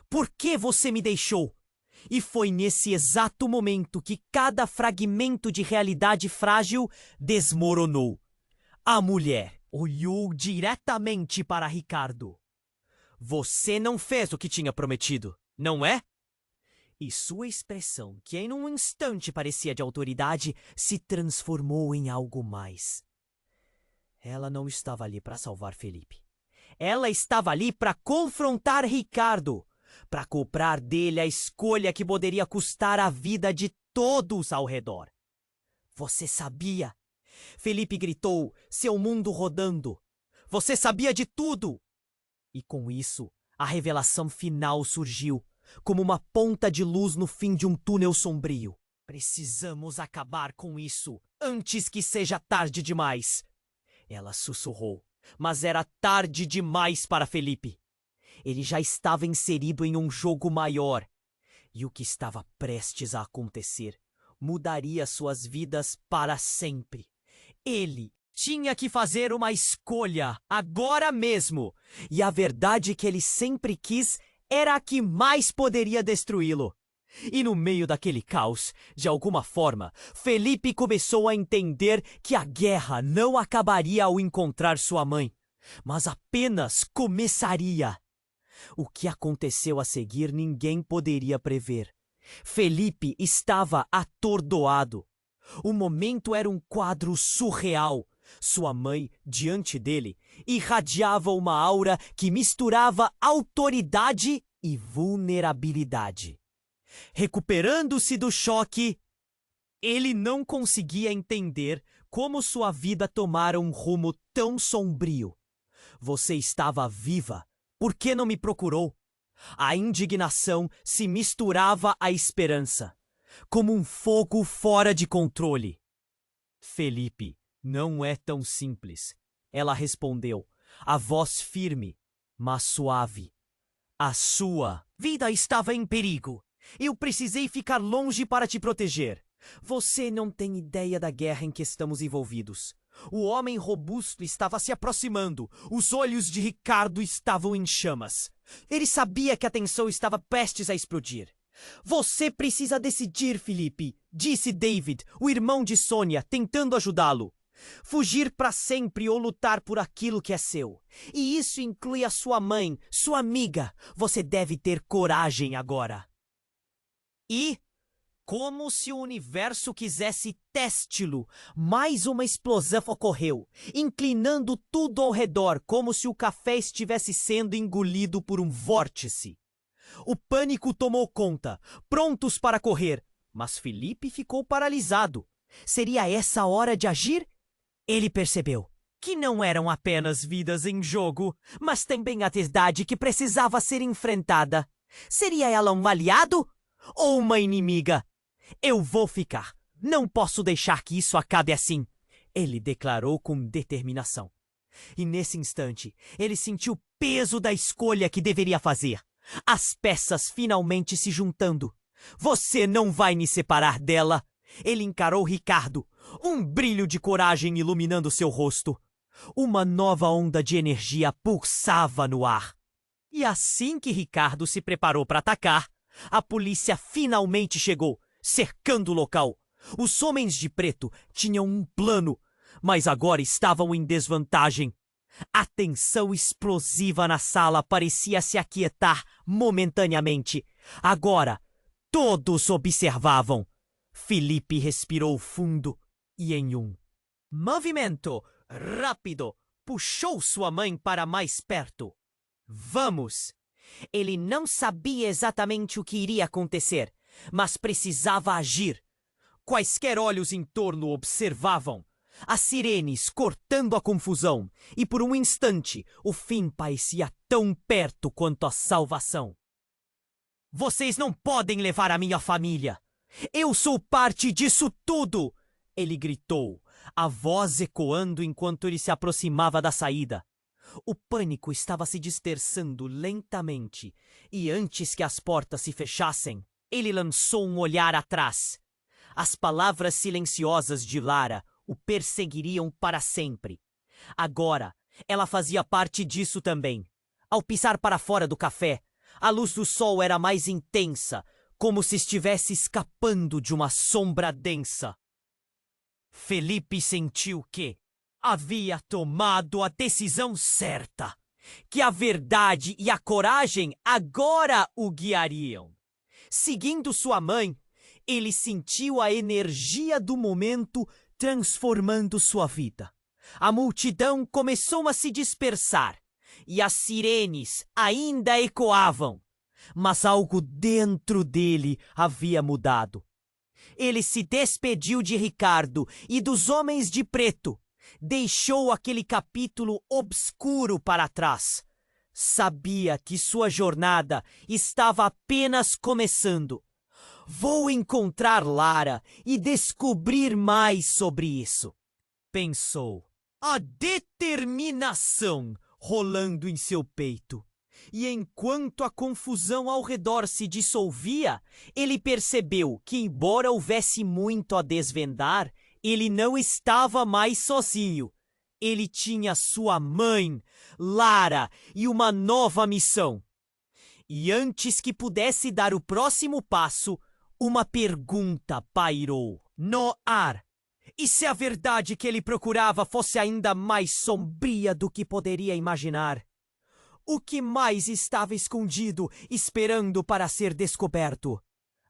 Por que você me deixou? E foi nesse exato momento que cada fragmento de realidade frágil desmoronou. A mulher olhou diretamente para Ricardo. Você não fez o que tinha prometido, não é? E sua expressão, que em um instante parecia de autoridade, se transformou em algo mais. Ela não estava ali para salvar Felipe. Ela estava ali para confrontar Ricardo, para cobrar dele a escolha que poderia custar a vida de todos ao redor. Você sabia? Felipe gritou, seu mundo rodando. Você sabia de tudo! E com isso, a revelação final surgiu, como uma ponta de luz no fim de um túnel sombrio. Precisamos acabar com isso, antes que seja tarde demais. Ela sussurrou, mas era tarde demais para Felipe. Ele já estava inserido em um jogo maior. E o que estava prestes a acontecer mudaria suas vidas para sempre. Ele tinha que fazer uma escolha, agora mesmo. E a verdade que ele sempre quis era a que mais poderia destruí-lo. E no meio daquele caos, de alguma forma, Felipe começou a entender que a guerra não acabaria ao encontrar sua mãe, mas apenas começaria. O que aconteceu a seguir ninguém poderia prever. Felipe estava atordoado. O momento era um quadro surreal. Sua mãe, diante dele, irradiava uma aura que misturava autoridade e vulnerabilidade. Recuperando-se do choque, ele não conseguia entender como sua vida tomara um rumo tão sombrio. Você estava viva. Por que não me procurou? A indignação se misturava à esperança, como um fogo fora de controle. Felipe, não é tão simples. Ela respondeu, a voz firme, mas suave. A sua vida estava em perigo. Eu precisei ficar longe para te proteger. Você não tem ideia da guerra em que estamos envolvidos. O homem robusto estava se aproximando. Os olhos de Ricardo estavam em chamas. Ele sabia que a tensão estava prestes a explodir. Você precisa decidir, Felipe, disse David, o irmão de Sônia, tentando ajudá-lo. Fugir para sempre ou lutar por aquilo que é seu. E isso inclui a sua mãe, sua amiga. Você deve ter coragem agora. E, como se o universo quisesse teste-lo, mais uma explosão ocorreu, inclinando tudo ao redor, como se o café estivesse sendo engolido por um vórtice. O pânico tomou conta, prontos para correr, mas Felipe ficou paralisado. Seria essa a hora de agir? Ele percebeu que não eram apenas vidas em jogo, mas também a verdade que precisava ser enfrentada. Seria ela um aliado ou uma inimiga? Eu vou ficar. Não posso deixar que isso acabe assim, ele declarou com determinação. E nesse instante, ele sentiu o peso da escolha que deveria fazer. As peças finalmente se juntando. Você não vai me separar dela. Ele encarou Ricardo, um brilho de coragem iluminando seu rosto. Uma nova onda de energia pulsava no ar. E assim que Ricardo se preparou para atacar, a polícia finalmente chegou, cercando o local. Os homens de preto tinham um plano, mas agora estavam em desvantagem. A tensão explosiva na sala parecia se aquietar momentaneamente. Agora, todos observavam. Felipe respirou fundo e em um movimento rápido, puxou sua mãe para mais perto. Vamos! Ele não sabia exatamente o que iria acontecer, mas precisava agir. Quaisquer olhos em torno observavam. As sirenes cortando a confusão, e por um instante o fim parecia tão perto quanto a salvação. Vocês não podem levar a minha família! Eu sou parte disso tudo! Ele gritou, a voz ecoando enquanto ele se aproximava da saída. O pânico estava se dispersando lentamente, e antes que as portas se fechassem, ele lançou um olhar atrás. As palavras silenciosas de Lara o perseguiriam para sempre. Agora, ela fazia parte disso também. Ao pisar para fora do café, a luz do sol era mais intensa, como se estivesse escapando de uma sombra densa. Felipe sentiu que havia tomado a decisão certa, que a verdade e a coragem agora o guiariam. Seguindo sua mãe, ele sentiu a energia do momento transformando sua vida. A multidão começou a se dispersar e as sirenes ainda ecoavam, mas algo dentro dele havia mudado. Ele se despediu de Ricardo e dos homens de preto. Deixou aquele capítulo obscuro para trás. Sabia que sua jornada estava apenas começando. Vou encontrar Lara e descobrir mais sobre isso, pensou, a determinação rolando em seu peito. E enquanto a confusão ao redor se dissolvia, ele percebeu que, embora houvesse muito a desvendar, ele não estava mais sozinho. Ele tinha sua mãe, Lara, e uma nova missão. E antes que pudesse dar o próximo passo, uma pergunta pairou no ar. E se a verdade que ele procurava fosse ainda mais sombria do que poderia imaginar? O que mais estava escondido, esperando para ser descoberto?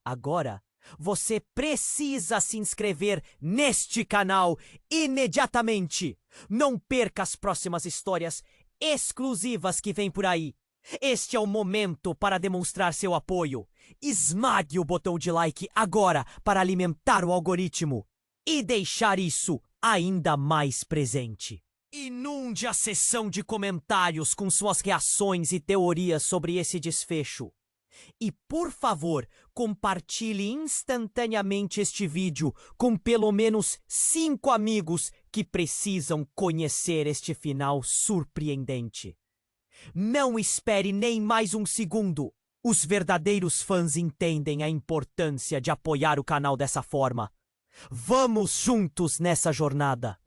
Agora, você precisa se inscrever neste canal imediatamente. Não perca as próximas histórias exclusivas que vêm por aí. Este é o momento para demonstrar seu apoio. Esmague o botão de like agora para alimentar o algoritmo e deixar isso ainda mais presente. Inunde a seção de comentários com suas reações e teorias sobre esse desfecho. E, por favor, compartilhe instantaneamente este vídeo com pelo menos 5 amigos que precisam conhecer este final surpreendente. Não espere nem mais um segundo. Os verdadeiros fãs entendem a importância de apoiar o canal dessa forma. Vamos juntos nessa jornada!